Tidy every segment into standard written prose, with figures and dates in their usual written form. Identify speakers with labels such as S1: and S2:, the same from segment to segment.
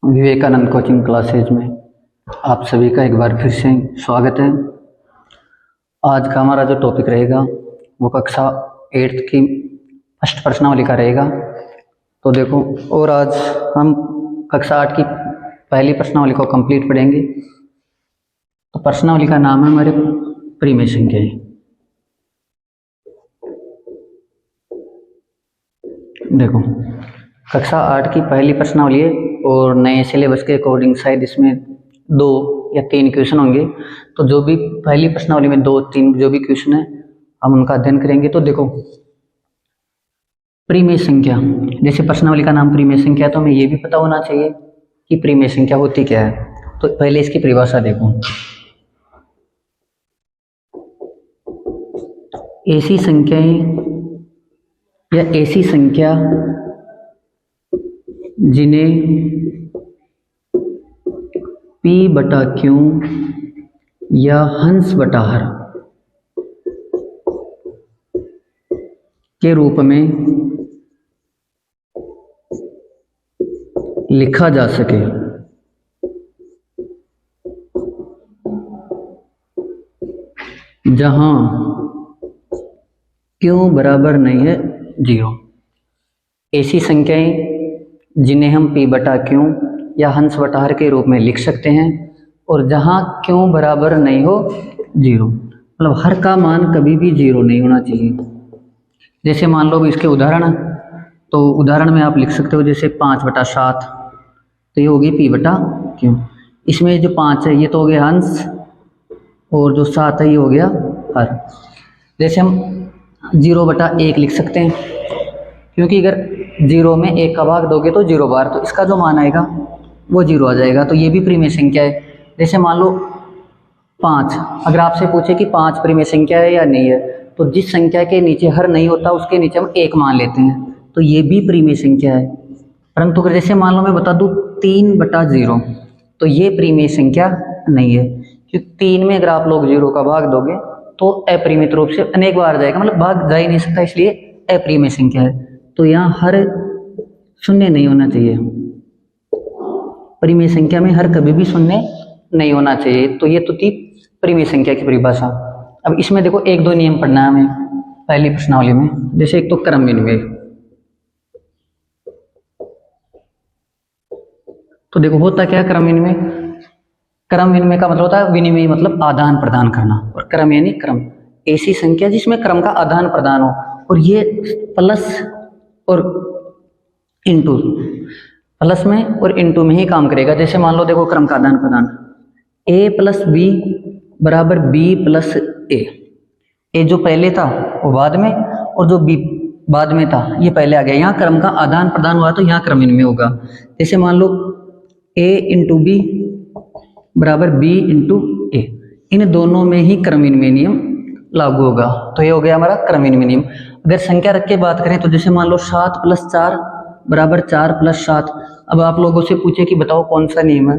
S1: Vivekananda coaching classes में आप सभी का एक बार फिर से स्वागत है। आज का हमारा जो टॉपिक रहेगा वो कक्षा 8th की फर्स्ट प्रश्नावली का रहेगा। तो देखो, और आज हम कक्षा 8 की पहली प्रश्नावली को कंप्लीट पढ़ेंगे। तो प्रश्नावली का नाम है हमारे परिमेय संख्याएं। देखो, कक्षा 8 की पहली प्रश्नावली है और नए सिलेबस के अकॉर्डिंग शायद इसमें 2 या 3 क्वेश्चन होंगे। तो जो भी पहली प्रश्नावली में 2-3 जो भी क्वेश्चन है हम उनका अध्ययन करेंगे। तो देखो, परिमेय संख्या, जैसे प्रश्नावली का नाम परिमेय संख्या, तो हमें ये भी पता होना चाहिए कि परिमेय संख्या होती क्या है। तो पहले इसकी परिभाषा देखो। ऐसी संख्याएं या ऐसी संख्या जिन्हें P बटा Q या हंस बटा हर के रूप में लिखा जा सके, जहां Q बराबर नहीं है 0। ऐसी संख्याएं जिन्हें हम P बटा Q या हंस बटा हर के रूप में लिख सकते हैं और जहां Q बराबर नहीं हो 0, मतलब हर का मान कभी भी 0 नहीं होना चाहिए। जैसे मान लो इसके उदाहरण, तो उदाहरण में आप लिख सकते हो जैसे 5 बटा 7, तो ये होगी P बटा Q। इसमें जो 5 है ये तो हो गया हंस और जो 7 है ये हो गया हर। जैसे हम 0 बटा 1 लिख सकते हैं, क्योंकि अगर 0 में 1 का भाग दोगे तो 0 बार, तो इसका जो मान आएगा वो 0 आ जाएगा। तो ये भी परिमेय संख्या है। जैसे मान लो 5, अगर आपसे पूछे कि 5 परिमेय संख्या है या नहीं है, तो जिस संख्या के नीचे हर नहीं होता उसके नीचे हम 1 मान लेते हैं, तो ये भी परिमेय संख्या है। परंतु अगर जैसे मान लो मैं बता दूं 3 बटा 0, तो ये परिमेय संख्या नहीं है, क्योंकि 3 में अगर आप लोग 0 का भाग दोगे तो अपरिमित रूप से अनेक बार आ जाएगा, मतलब भाग जा ही नहीं सकता, इसलिए अपरिमेय संख्या है। तो यहाँ हर शून्य नहीं होना चाहिए। परिमेय संख्या में हर कभी भी शून्य नहीं होना चाहिए। तो ये तो थी परिमेय संख्या की परिभाषा। अब इसमें देखो 1-2 नियम पढ़ना है हमें पहली प्रश्नावली में। जैसे एक तो क्रम विनिमय। तो देखो होता क्या है क्रम विनिमय। क्रम विनिमय का मतलब होता है, विनिमय मतलब आदान प्रदान करना, और क्रम यानी क्रम, ऐसी संख्या जिसमें क्रम का आदान प्रदान हो। और ये प्लस और इनटू, प्लस में और इनटू में ही काम करेगा। जैसे मान लो देखो क्रम का आदान प्रदान, a प्लस बी बराबर b प्लस ए। ए जो पहले था वो बाद में, और जो b बाद में था ये पहले आ गया। यहाँ क्रम का आदान प्रदान हुआ तो यहाँ क्रम विनिमय होगा। जैसे मान लो a इंटू बी बराबर b इंटू ए, इन दोनों में ही क्रम विनिमय नियम लागू होगा। तो ये हो गया हमारा क्रम विनिमय नियम। अगर संख्या रख के बात करें तो जैसे मान लो 7 प्लस 4 बराबर 4 प्लस 7। अब आप लोगों से पूछे कि बताओ कौन सा नियम है,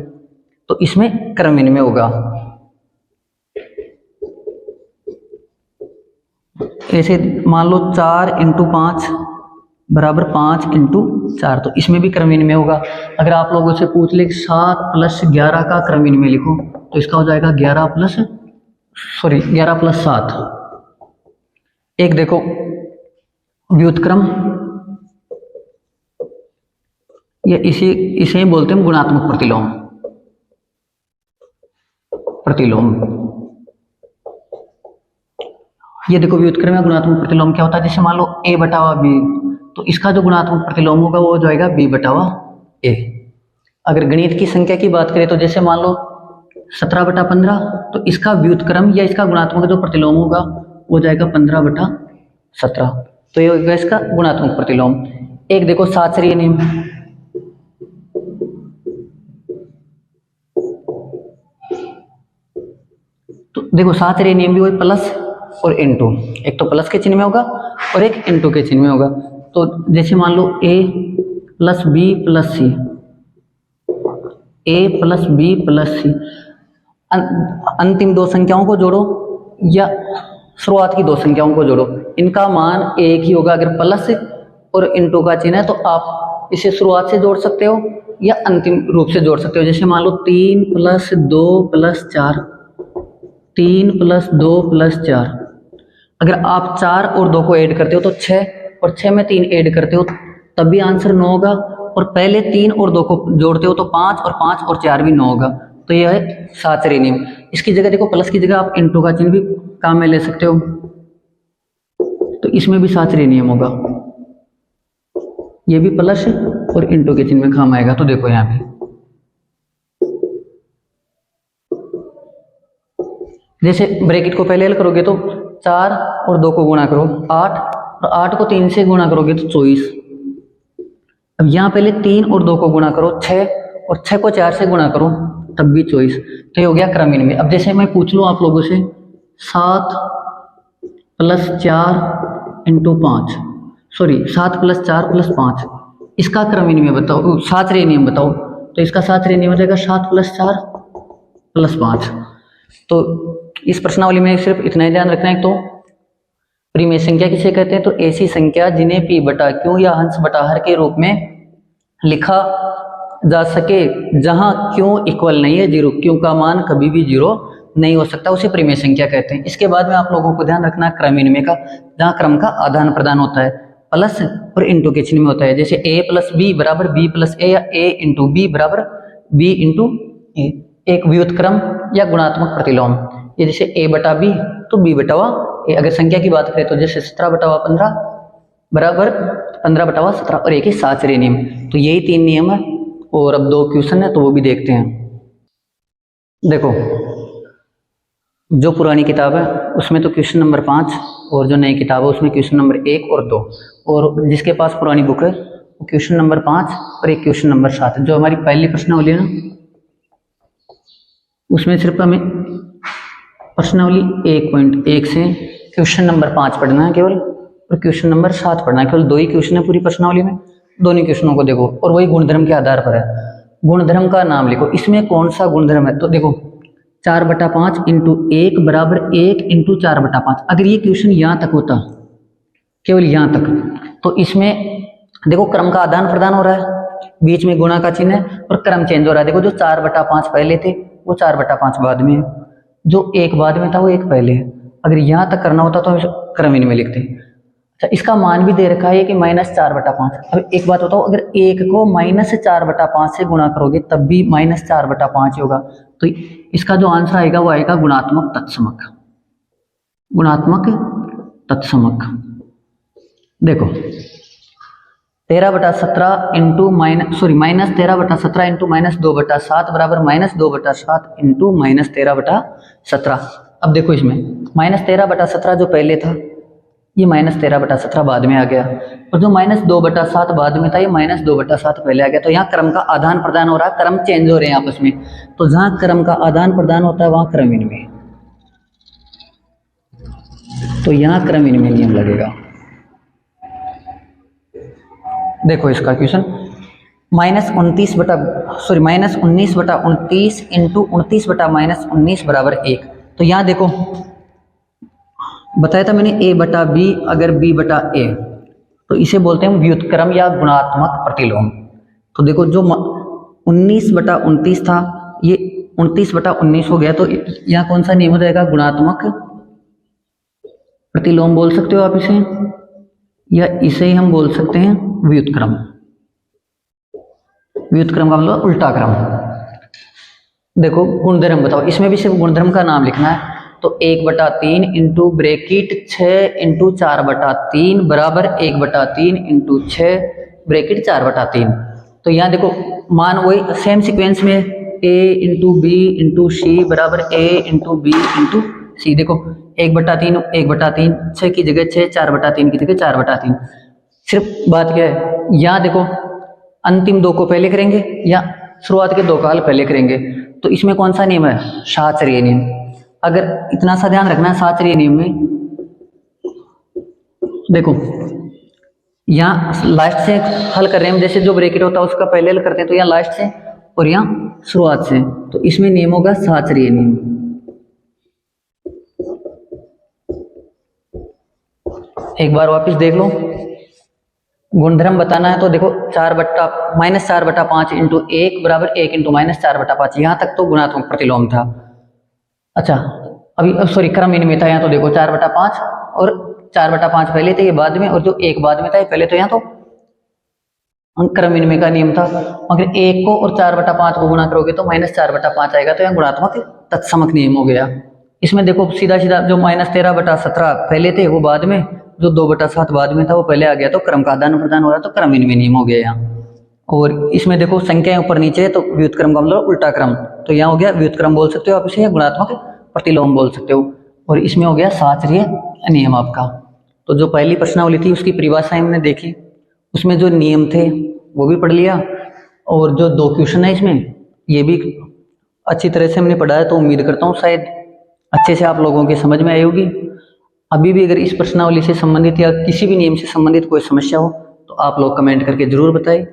S1: तो इसमें क्रम विनिमय होगा। ऐसे मान लो 4 इंटू 5 बराबर 5 इंटू 4, तो इसमें भी क्रम विनिमय होगा। अगर आप लोगों से पूछ ले 7 प्लस 11 का क्रम विनिमय लिखो, तो इसका हो जाएगा 11 प्लस 7। एक देखो व्युत्क्रम, या इसे बोलते हैं गुणात्मक प्रतिलोम। ये देखो व्युत्क्रम या गुणात्मक प्रतिलोम क्या होता है। जैसे मान लो a बटावा b, तो इसका जो गुणात्मक प्रतिलोम होगा वो हो जाएगा b बटावा a। अगर गणित की संख्या की बात करें तो जैसे मान लो 17 बटा 15, तो इसका व्युत्क्रम या इसका गुणात्मक जो प्रतिलोम होगा वो हो जाएगा 15 बटा 17। तो ये होगा इसका गुणात्मक प्रतिलोम। एक देखो साचरीय नियम। तो देखो साचरीय नियम भी वही प्लस और इनटू, एक तो प्लस के चिन्ह में होगा और एक इनटू के चिन्ह में होगा। तो जैसे मान लो a plus B plus C, a plus B plus C, अंतिम 2 संख्याओं को जोड़ो या शुरुआत की 2 संख्याओं को जोड़ो, इनका मान एक ही होगा। अगर प्लस और इनटू का चिन्ह है तो आप इसे शुरुआत से जोड़ सकते हो या अंतिम रूप से जोड़ सकते हो। जैसे मान लो 3 + 2 + 4, 3 + 2 + 4। अगर आप 4 और 2 को ऐड करते हो तो 6, और 6 में 3 ऐड करते हो तब भी आंसर 9 होगा, और पहले 3 और 2 को जोड़ते हो तो 5, और 5 और 4 भी 9 होगा। तो यह है साचरी नियम। इसकी जगह देखो, प्लस की जगह आप इंटू का चिन्ह भी काम में ले सकते हो, तो इसमें भी साचरी नियम होगा। ये भी प्लस और इंटू के चिन्ह में काम आएगा। तो देखो यहाँ भी जैसे ब्रैकेट को पहले L करोगे तो 4 और 2 को गुणा करो 8, और 8 को 3 से गुणा करोगे तो 24। अब यहाँ पहले 3 और 2 को गुणा करो 6, और 6 को 4 से गुणा करो तब भी 24। तो ये हो गया क्रम इनमें। अब जैसे मैं पूछ लूँ आप लोगों से 7 + 4 × 5, सॉरी 7 + 4 + 5, इसका क्रम इनमें बताओ, साचरी नियम बताओ। तो इसका साचरी नियम हो जाएगा 7 + 4 + 5। तो इस प्रश्नावली में सिर्फ इतना ही ध्यान रखना है। तो परिमेय संख्या किसे कहते हैं? तो ऐसी संख्या जिन्हें p/q या हंस बटा हर के रूप में लिखा जा सके जहां q इक्वल नहीं है 0, q का मान कभी भी 0 नहीं हो सकता, उसे परिमेय संख्या कहते हैं। इसके बाद में आप लोगों को ध्यान रखना क्रम विनिमय का, जहां क्रम का आदान प्रदान होता है, प्लस और इंटू के चिन्ह में होता है। जैसे a + b = b + a, या a × b = b × a, एक व्युत्क्रम या गुणात्मक प्रतिलोम। ये जैसे a/b तो b/a। अगर संख्या की बात करें तो जैसे 17/15 बराबर 15/17, और एक ही साचरी नियम। तो यही 3 नियम है, और अब 2 क्वेश्चन है तो वो भी देखते हैं। देखो, जो पुरानी किताब है उसमें तो क्वेश्चन नंबर 5, और जो नई किताब है उसमें क्वेश्चन नंबर 1 और 2, और जिसके पास पुरानी बुक है वो क्वेश्चन नंबर 5 और एक क्वेश्चन नंबर 7। जो हमारी पहली प्रश्नावली है ना, उसमें सिर्फ हमें प्रश्नावली 1.1 से क्वेश्चन नंबर 5 पढ़ना है केवल, और क्वेश्चन नंबर 7 पढ़ना है। केवल 2 ही क्वेश्चन है पूरी प्रश्नावली में, दोनों क्वेश्चनों को देखो, और वही गुणधर्म के आधार पर है। गुणधर्म का नाम लिखो, इसमें कौन सा गुणधर्म है? तो देखो 4/5 × 1 = 1 × 4/5। अगर ये क्वेश्चन यहाँ तक होता, केवल यहाँ तक, तो इसमें देखो क्रम का आदान प्रदान हो रहा है, बीच में गुणा का चिन्ह है, और क्रम चेंज हो रहा है। देखो जो 4/5 पहले थे वो 4/5 बाद में है, जो 1 बाद में था वो 1 पहले है। अगर यहाँ तक करना होता तो हम क्रम इनमें लिखते। अच्छा, इसका मान भी दे रखा है कि -4/5। अब एक बात बताओ, अगर 1 को -4/5 से गुणा करोगे तब भी -4/5 ही होगा। तो इसका जो आंसर आएगा वो आएगा गुणात्मक तत्समक। गुणात्मक तत्समक। देखो 13/17 × -13/17 × -2/7 बराबर -2/7 × -13/17। अब देखो इसमें -13/17 जो पहले था ये -13/17 बाद में आ गया, और जो -2/7 बाद में था ये -2/7 पहले आ गया। तो यहाँ क्रम का आदान प्रदान हो रहा है, क्रम चेंज हो रहे हैं आपस में। तो जहाँ क्रम का आदान प्रदान होता है वहाँ क्रम इनमें, तो यहाँ क्रम इनमें नियम लगेगा। देखो इसका क्वेश्चन -19/29 × 29/-19 बराबर 1। तो यहाँ देखो बताया था मैंने a/b अगर b/a, तो इसे बोलते हैं व्युत्क्रम या गुणात्मक प्रतिलोम। तो देखो जो 19/29 था ये 29/19 हो गया, तो यहाँ कौन सा नियम हो जाएगा? गुणात्मक प्रतिलोम बोल सकते हो आप इसे, या इसे ही हम बोल सकते हैं व्युत्क्रम। व्युत्क्रम का मतलब उल्टा क्रम। देखो गुणधर्म बताओ, इसमें भी सिर्फ गुणधर्म का नाम लिखना है। तो 1/3 × ब्रैकेट 6 × 4/3 बराबर 1/3 × 6 ब्रैकेट 4/3। तो यहाँ देखो मान वही सेम सीक्वेंस में a × b × c बराबर a × b × c। देखो 1/3 1/3, 6 की जगह 6, 4/3 की जगह 4/3। सिर्फ बात क्या है, यहाँ देखो अंतिम 2 को पहले करेंगे या शुरुआत के 2 काल पहले करेंगे। तो इसमें कौन सा नियम है? साचरीय नियम। अगर इतना सा ध्यान रखना है साचरीय नियम में, देखो यहाँ लास्ट से हल कर रहे हैं, जैसे जो ब्रैकेट होता है उसका पहले हल करते हैं, तो यहाँ लास्ट से और यहाँ शुरुआत से। तो इसमें नियम होगा साचरीय नियम। एक बार वापस देख लो, गुणधर्म बताना है तो देखो 4/-5 इंटू 1 बराबर 1 इंटू -4/5, यहाँ तक तो गुणात्मक प्रतिलोम था। अच्छा अभी सॉरी क्रम इनमें था, यहाँ तो देखो 4/5 और 4/5 पहले थे, ये बाद में, और जो 1 बाद में था पहले, तो यहाँ तो क्रम इनमें का नियम था। अगर 1 को और 4/5 को गुणा करोगे तो -4/5 आएगा, तो यहाँ गुणात्मक तत्समक नियम हो गया। इसमें देखो सीधा सीधा जो -13/17 पहले थे वो बाद में, जो 2/7 बाद में था वो पहले आ गया, तो क्रम का आदान प्रदान हो रहा है, तो क्रम इनमें नियम हो गया यहाँ। और इसमें देखो संख्याएं ऊपर नीचे है तो व्युत्क्रम का मतलब उल्टा क्रम, तो यहाँ हो गया व्युत्क्रम बोल सकते हो आप इसे, या गुणात्मक प्रतिलोम बोल सकते हो। और इसमें हो गया शास्त्रीय नियम आपका। तो जो पहली प्रश्नावली थी उसकी परिभाषा हमने देखी, उसमें जो नियम थे वो भी पढ़ लिया, और जो 2 क्वेश्चन है इसमें ये भी अच्छी तरह से हमने पढ़ा है, तो उम्मीद करता हूँ शायद अच्छे से आप लोगों के समझ में आई होगी। अभी भी अगर इस प्रश्नावली से संबंधित या किसी भी नियम से संबंधित कोई समस्या हो तो आप लोग कमेंट करके जरूर बताएं।